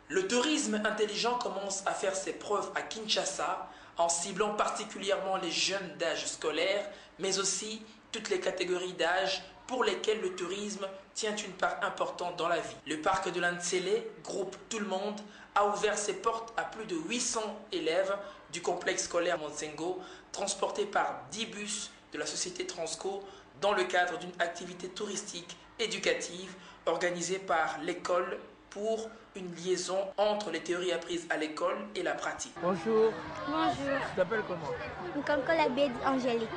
Le tourisme intelligent commence à faire ses preuves à Kinshasa en ciblant particulièrement les jeunes d'âge scolaire, mais aussi toutes les catégories d'âge pour lesquelles le tourisme tient une part importante dans la vie. Le parc de l'Antsele, groupe Tout le Monde, a ouvert ses portes à plus de 800 élèves du complexe scolaire Monsengo, transportés par 10 bus de la société Transco dans le cadre d'une activité touristique éducative organisée par l'école pour une liaison entre les théories apprises à l'école et la pratique. Bonjour. Bonjour. Tu t'appelles comment? Nkonkola Bédi Angélique.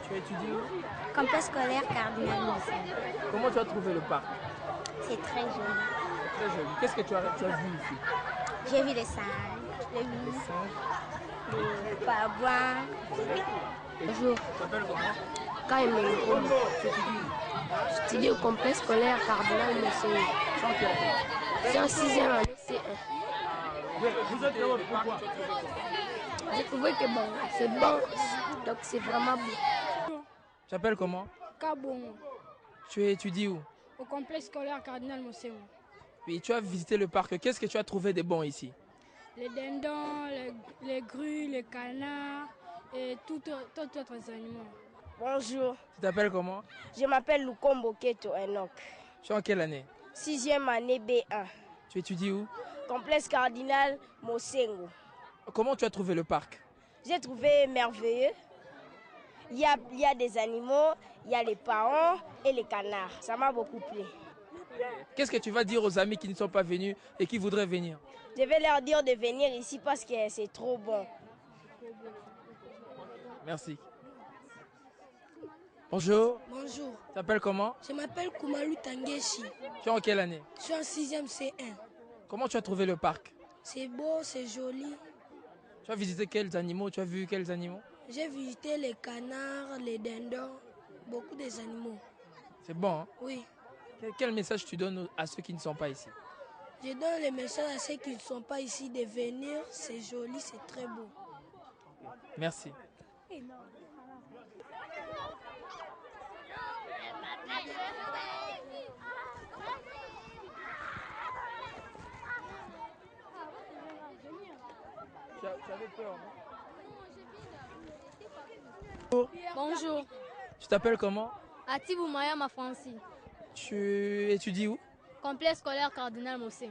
Tu étudies où? Complexe scolaire Cardinal Moussin. Comment tu as trouvé le parc? C'est très joli. C'est très joli. Qu'est-ce que tu as vu ici? J'ai vu les singes, j'ai vu Les singes. les pavois. Bonjour. Tu t'appelles comment? Kaïmé. Tu étudies où? J'étudie au complexe scolaire Cardinal Moussin. Tu es en quelle année? C'est en 6e année, C1. Vous êtes heureux, pourquoi? J'ai trouvé que bon, c'est bon, donc c'est vraiment beau. Tu t'appelles comment? Kabon, Tu étudies où? au complexe scolaire Cardinal Mousséo. Oui, tu as visité le parc. Qu'est-ce que tu as trouvé de bon ici? Les dindons, les grues, les canards et tout autres animaux. Bonjour, Tu t'appelles comment? je m'appelle Lukombo Keto Enoch. Tu es en quelle année? 6e année B1, Tu étudies où? complexe Cardinal Mosengo. Comment tu as trouvé le parc? J'ai trouvé merveilleux. Il y a des animaux, il y a les parents et les canards. Ça m'a beaucoup plu. Qu'est-ce que tu vas dire aux amis qui ne sont pas venus et qui voudraient venir? Je vais leur dire de venir ici parce que c'est trop bon. Merci. Bonjour. Bonjour, Tu t'appelles comment? je m'appelle Koumalou Tangeshi. Tu es en quelle année? Je suis en 6e C1. Comment tu as trouvé le parc? C'est beau, c'est joli. Tu as visité quels animaux? Tu as vu quels animaux? J'ai visité les canards, les dindons, beaucoup des animaux. C'est bon, hein? Oui, Quel message tu donnes à ceux qui ne sont pas ici? je donne le message à ceux qui ne sont pas ici de venir. C'est joli, c'est très beau. Merci. Tu avais peur, non? Bonjour, Tu t'appelles comment? Atibou Mayama Franci, Tu étudies où? complexe scolaire Cardinal Mousséo.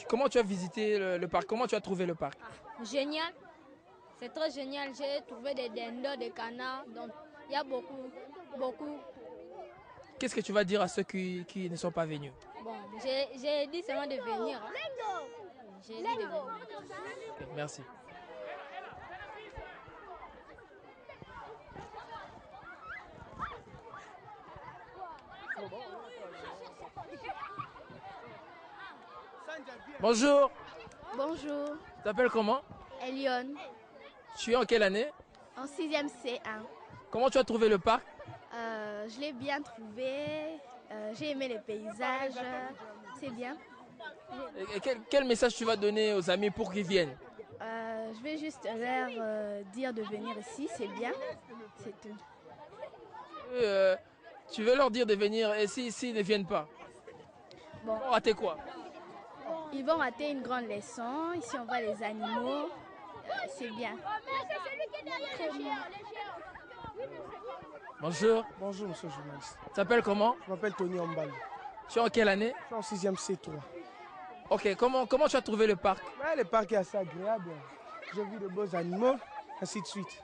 Comment tu as visité le parc? Comment tu as trouvé le parc? Génial, c'est très génial. J'ai trouvé des dindons, des canards, donc il y a beaucoup. Qu'est-ce que tu vas dire à ceux qui ne sont pas venus? Bon, j'ai dit seulement de venir. J'ai dit de venir. Ok, merci. Bonjour. Bonjour, Tu t'appelles comment? Elion, Tu es en quelle année? en 6e C1. Comment tu as trouvé le parc? Je l'ai bien trouvé, j'ai aimé les paysages, c'est bien. Et quel message tu vas donner aux amis pour qu'ils viennent? Je vais juste leur dire de venir ici, c'est bien, c'est tout. Tu veux leur dire de venir et s'ils ne viennent pas? Bon. Ils vont rater quoi? Ils vont rater une grande leçon, ici on voit les animaux, c'est bien. Très bien. Bonjour. Bonjour, monsieur le journaliste. Tu t'appelles comment? Je m'appelle Tony Ombal. Tu es en quelle année? Je suis en 6e C3. Ok, comment tu as trouvé le parc? Ouais, le parc est assez agréable. J'ai vu de beaux animaux, ainsi de suite.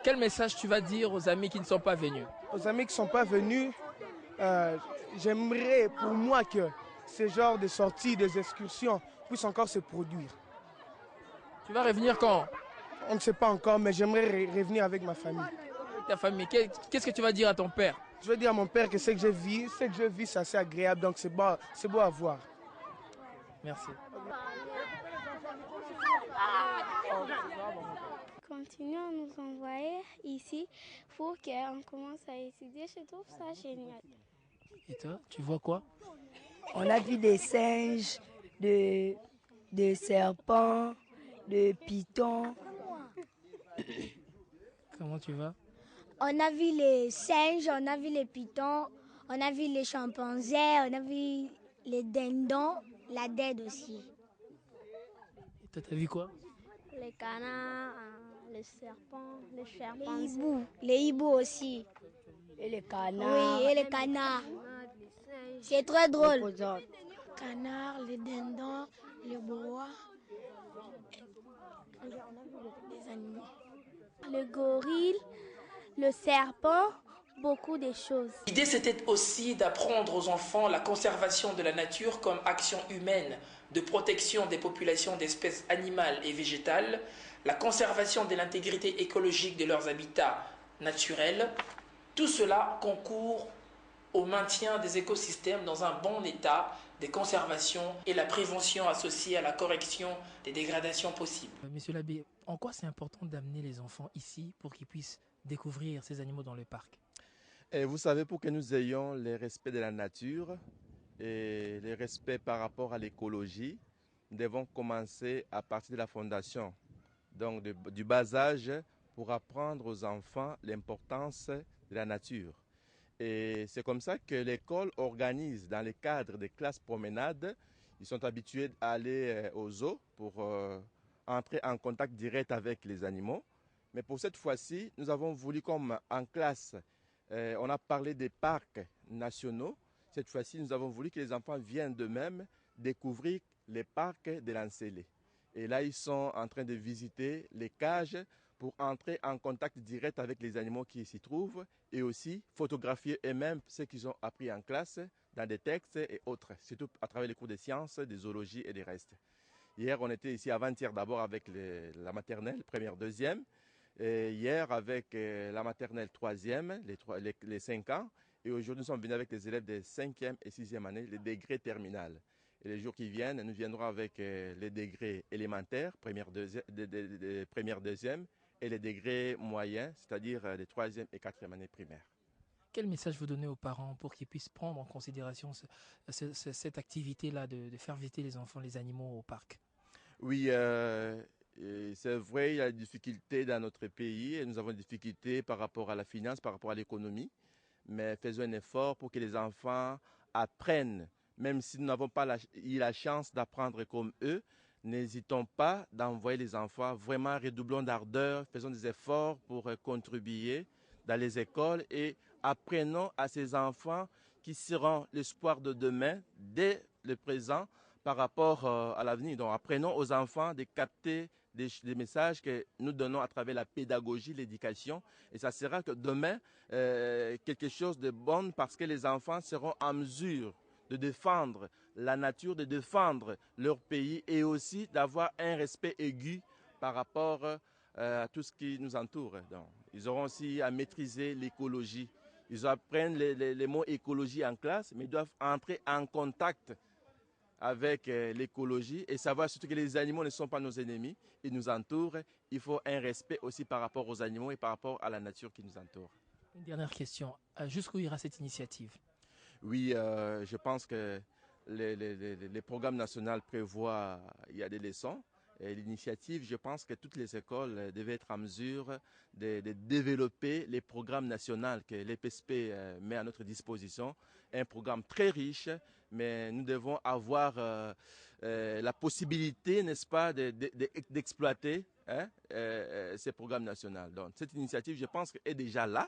Quel message tu vas dire aux amis qui ne sont pas venus? Aux amis qui ne sont pas venus, j'aimerais pour moi que ce genre de sorties, des excursions puissent encore se produire. Tu vas revenir quand? On ne sait pas encore, mais j'aimerais revenir avec ma famille. Ta famille, qu'est-ce que tu vas dire à ton père? Je veux dire à mon père que ce que je vis, c'est assez agréable, donc c'est beau à voir. Merci. Continuez à nous envoyer ici pour qu'on commence à étudier. Je trouve ça génial. Et toi, tu vois quoi? On a vu des singes, des serpents, des pitons. Comment tu vas? On a vu les singes, on a vu les pitons, On a vu les chimpanzés, on a vu les dindons, la dinde aussi. Et t'as vu quoi? Les canards, les serpents, les chimpanzés. Les hiboux aussi. Et les canards. Oui, et les canards. C'est très drôle. Les canards, les dindons, les bois. Les animaux. Le gorille, le serpent, beaucoup de choses. L'idée, c'était aussi d'apprendre aux enfants la conservation de la nature comme action humaine de protection des populations d'espèces animales et végétales, la conservation de l'intégrité écologique de leurs habitats naturels. Tout cela concourt au maintien des écosystèmes dans un bon état de conservation et la prévention associée à la correction des dégradations possibles. Monsieur l'abbé, en quoi c'est important d'amener les enfants ici pour qu'ils puissent découvrir ces animaux dans le parc? Et vous savez, pour que nous ayons le respect de la nature et le respect par rapport à l'écologie, nous devons commencer à partir de la fondation, donc du bas âge, pour apprendre aux enfants l'importance de la nature. Et c'est comme ça que l'école organise dans le cadre des classes promenades. Ils sont habitués à aller au zoo pour entrer en contact direct avec les animaux. Mais pour cette fois-ci, nous avons voulu, comme en classe, on a parlé des parcs nationaux. Cette fois-ci, nous avons voulu que les enfants viennent d'eux-mêmes découvrir les parcs de l'Ancélé. Et là, ils sont en train de visiter les cages pour entrer en contact direct avec les animaux qui s'y trouvent et aussi photographier eux-mêmes ce qu'ils ont appris en classe dans des textes et autres, surtout à travers les cours de sciences, de zoologie et des restes. Hier, on était ici avant-hier d'abord avec la maternelle, première, deuxième. Et hier avec la maternelle troisième, les 5 ans. Et aujourd'hui, nous sommes venus avec les élèves des 5e et 6e année, les degrés terminales. Et les jours qui viennent, nous viendrons avec les degrés élémentaires, première, deuxième, et les degrés moyens, c'est-à-dire les 3e et 4e années primaires. Quel message vous donnez aux parents pour qu'ils puissent prendre en considération cette activité-là de faire visiter les enfants, les animaux au parc? Oui, c'est vrai, il y a des difficultés dans notre pays et nous avons des difficultés par rapport à la finance, par rapport à l'économie. Mais faisons un effort pour que les enfants apprennent, même si nous n'avons pas eu la chance d'apprendre comme eux. N'hésitons pas d'envoyer les enfants, vraiment redoublons d'ardeur, faisons des efforts pour contribuer dans les écoles et apprenons à ces enfants qui seront l'espoir de demain, dès le présent, par rapport à l'avenir. Donc apprenons aux enfants de capter des messages que nous donnons à travers la pédagogie, l'éducation. Et ça sera que demain, quelque chose de bon parce que les enfants seront en mesure de défendre la nature, de défendre leur pays et aussi d'avoir un respect aigu par rapport à tout ce qui nous entoure. Donc, ils auront aussi à maîtriser l'écologie. Ils apprennent les mots écologie en classe, mais ils doivent entrer en contact avec l'écologie et savoir surtout que les animaux ne sont pas nos ennemis, ils nous entourent. Il faut un respect aussi par rapport aux animaux et par rapport à la nature qui nous entoure. Une dernière question, jusqu'où ira cette initiative? Oui, je pense que les programmes nationaux prévoient, il y a des leçons. L'initiative, je pense que toutes les écoles devaient être en mesure de développer les programmes nationaux que l'EPSP met à notre disposition. Un programme très riche, mais nous devons avoir la possibilité, n'est-ce pas, d'exploiter ces programmes nationaux. Donc, cette initiative, je pense, est déjà là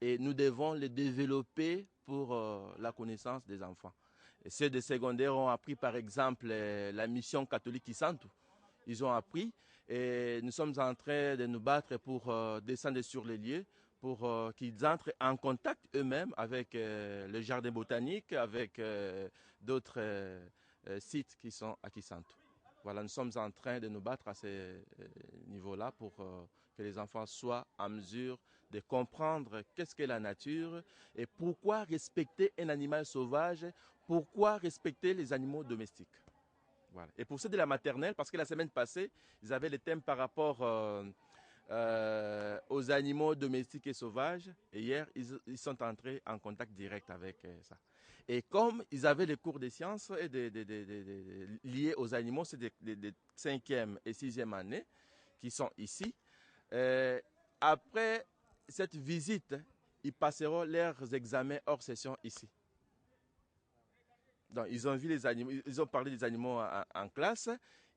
et nous devons le développer pour la connaissance des enfants. Et ceux des secondaires ont appris, par exemple, la mission catholique Isantu. Ils ont appris et nous sommes en train de nous battre pour descendre sur les lieux, pour qu'ils entrent en contact eux-mêmes avec le jardin botanique, avec d'autres sites qui sont à Kisantu. Voilà, nous sommes en train de nous battre à ce niveau-là pour que les enfants soient en mesure de comprendre qu'est-ce qu'est la nature et pourquoi respecter un animal sauvage, pourquoi respecter les animaux domestiques. Voilà. Et pour ceux de la maternelle, parce que la semaine passée, ils avaient le thème par rapport aux animaux domestiques et sauvages. Et hier, ils sont entrés en contact direct avec ça. Et comme ils avaient les cours de sciences et liés aux animaux, c'est des 5e et 6e années qui sont ici. Après cette visite, ils passeront leurs examens hors session ici. Donc, ils ont vu les animaux, ils ont parlé des animaux en classe.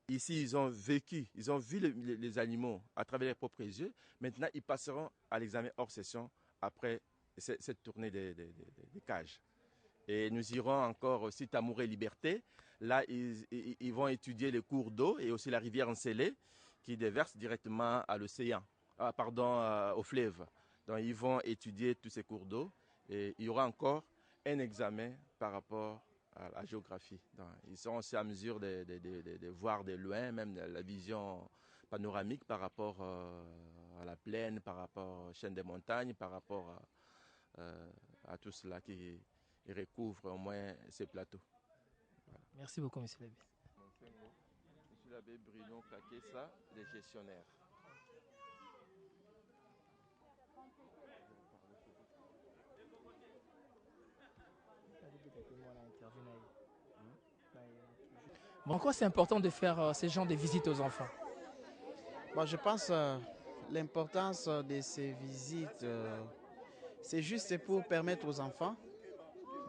Ici, ils ont vécu, ils ont vu les animaux à travers leurs propres yeux. Maintenant, ils passeront à l'examen hors session après cette tournée des cages. Et nous irons encore aussi Tamour et Liberté. Là, ils vont étudier les cours d'eau et aussi la rivière Ensélé qui déverse directement à l'océan, au fleuve. Donc, ils vont étudier tous ces cours d'eau et il y aura encore un examen par rapport à la géographie. Donc, ils seront aussi à mesure de voir de loin, même la vision panoramique par rapport à la plaine, par rapport aux chaînes des montagnes, par rapport à tout cela qui recouvre au moins ces plateaux. Voilà. Merci beaucoup, monsieur l'abbé. Monsieur l'abbé Bruno Kakessa, le gestionnaire. Bon, en quoi c'est important de faire ces genres de visites aux enfants? Bon, je pense l'importance de ces visites, c'est juste pour permettre aux enfants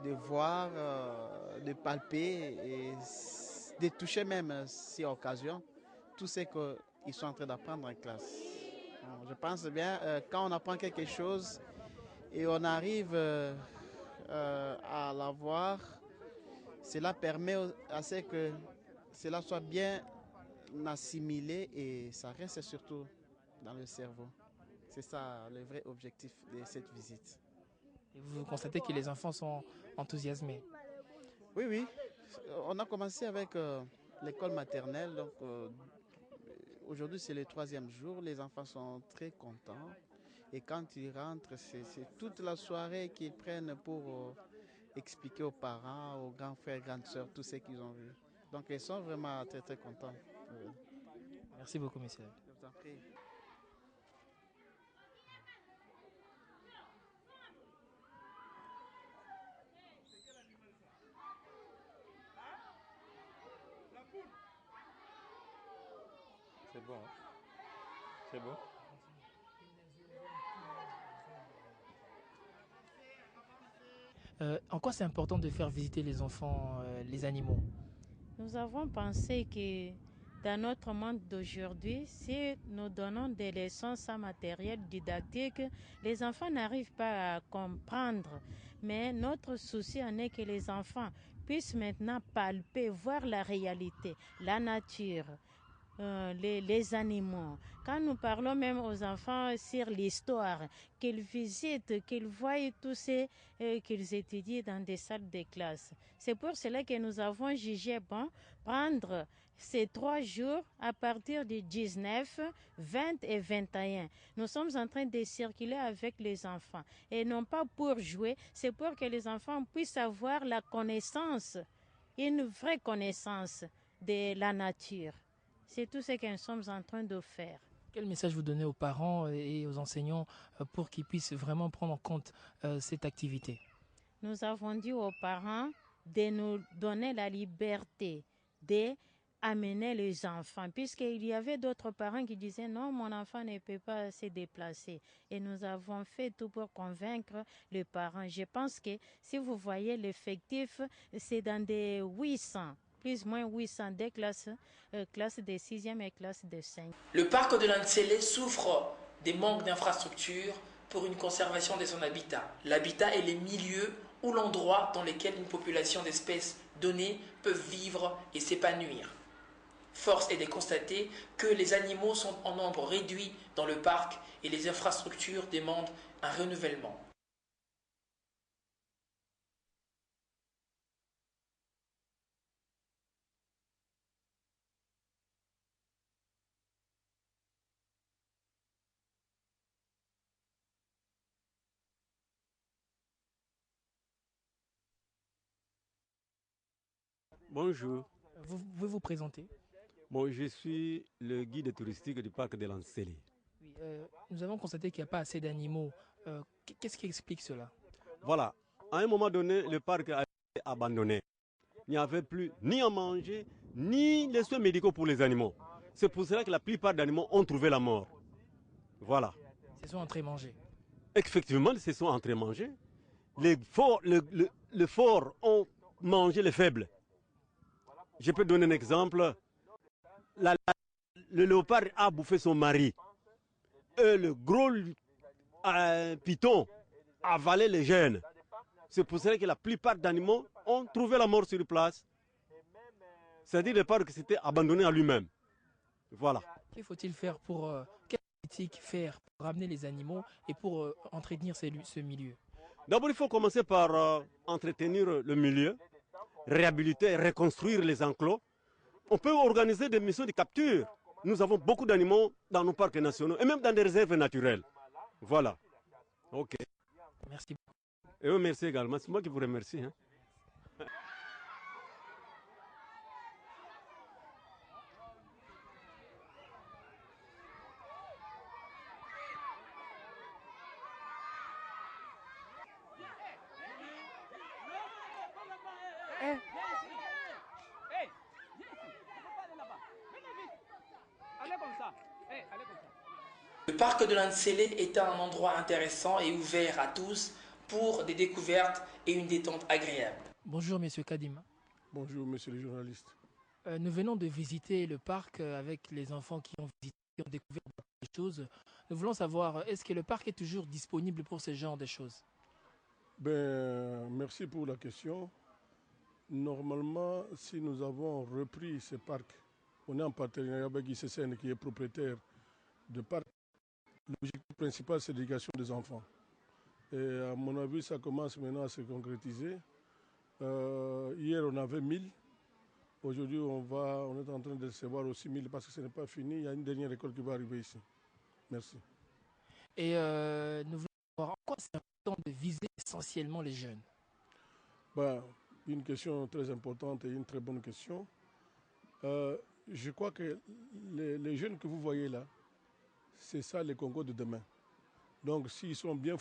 de voir, de palper et de toucher même, si occasion, tout ce qu'ils sont en train d'apprendre en classe. Bon, je pense bien, quand on apprend quelque chose et on arrive à l'avoir, cela permet à ce que cela soit bien assimilé et ça reste surtout dans le cerveau. C'est ça le vrai objectif de cette visite. Et vous constatez que les enfants sont enthousiasmés? Oui, oui. On a commencé avec l'école maternelle. Donc aujourd'hui, c'est le 3e jour. Les enfants sont très contents. Et quand ils rentrent, c'est toute la soirée qu'ils prennent pour expliquer aux parents, aux grands frères, grandes sœurs, tout ce qu'ils ont vu. Donc ils sont vraiment très, très contents. Merci beaucoup, monsieur. Je vous en prie. C'est bon, hein? C'est bon. En quoi c'est important de faire visiter les enfants les animaux? Nous avons pensé que dans notre monde d'aujourd'hui, si nous donnons des leçons sans matériel didactique, les enfants n'arrivent pas à comprendre. Mais notre souci en est que les enfants puissent maintenant palper, voir la réalité, la nature, les animaux. Quand nous parlons même aux enfants sur l'histoire, qu'ils visitent, qu'ils voient tout ce qu'ils étudient dans des salles de classe. C'est pour cela que nous avons jugé bon prendre ces 3 jours à partir du 19, 20 et 21. Nous sommes en train de circuler avec les enfants et non pas pour jouer, c'est pour que les enfants puissent avoir la connaissance, une vraie connaissance de la nature. C'est tout ce que nous sommes en train de faire. Quel message vous donnez aux parents et aux enseignants pour qu'ils puissent vraiment prendre en compte cette activité? Nous avons dit aux parents de nous donner la liberté d'amener les enfants, puisqu'il y avait d'autres parents qui disaient non, mon enfant ne peut pas se déplacer. Et nous avons fait tout pour convaincre les parents. Je pense que si vous voyez l'effectif, c'est dans des 800. Plus ou moins 800 des classes de 6e et classe de 5. Le parc de l'Ansélé souffre des manques d'infrastructures pour une conservation de son habitat. L'habitat est les milieux ou l'endroit dans lesquels une population d'espèces données peuvent vivre et s'épanouir. Force est de constater que les animaux sont en nombre réduit dans le parc et les infrastructures demandent un renouvellement. Bonjour. Vous pouvez vous présenter? Bon, je suis le guide touristique du parc de l'Ansélé. Oui, nous avons constaté qu'il n'y a pas assez d'animaux. Qu'est-ce qui explique cela? Voilà. À un moment donné, le parc a été abandonné. Il n'y avait plus ni à manger, ni les soins médicaux pour les animaux. C'est pour cela que la plupart des animaux ont trouvé la mort. Voilà. Ils sont entrés manger. effectivement, ils se sont entremangés. Les forts ont mangé les faibles. Je peux donner un exemple. Le léopard a bouffé son mari. Et le gros python a avalé les jeunes. C'est pour cela que la plupart d'animaux ont trouvé la mort sur place. C'est-à-dire que c'était abandonné à lui-même. Voilà. Que faut-il faire pour... quelle politique faire pour ramener les animaux et pour entretenir ce milieu? D'abord, il faut commencer par entretenir le milieu, réhabiliter, reconstruire les enclos. On peut organiser des missions de capture. Nous avons beaucoup d'animaux dans nos parcs nationaux et même dans des réserves naturelles. Voilà. OK. Merci. Et eux, merci également. C'est moi qui vous remercie. Hein. Le parc de Lanzélé est un endroit intéressant et ouvert à tous pour des découvertes et une détente agréable. Bonjour, monsieur Kadim. Bonjour, monsieur le journaliste. Nous venons de visiter le parc avec les enfants qui ont visité, qui ont découvert des choses. Nous voulons savoir, est-ce que le parc est toujours disponible pour ce genre de choses? Merci pour la question. Normalement, si nous avons repris ce parc, on est en partenariat avec ICCN qui est propriétaire de parc. L'objectif principal, c'est l'éducation des enfants. Et à mon avis, ça commence maintenant à se concrétiser. Hier, on avait 1000. Aujourd'hui, on est en train de recevoir aussi 1000 parce que ce n'est pas fini. Il y a une dernière école qui va arriver ici. Merci. Et nous voulons savoir en quoi c'est important de viser essentiellement les jeunes. Une question très importante et une très bonne question. Je crois que les jeunes que vous voyez là, c'est ça le Congo de demain. Donc s'ils sont bien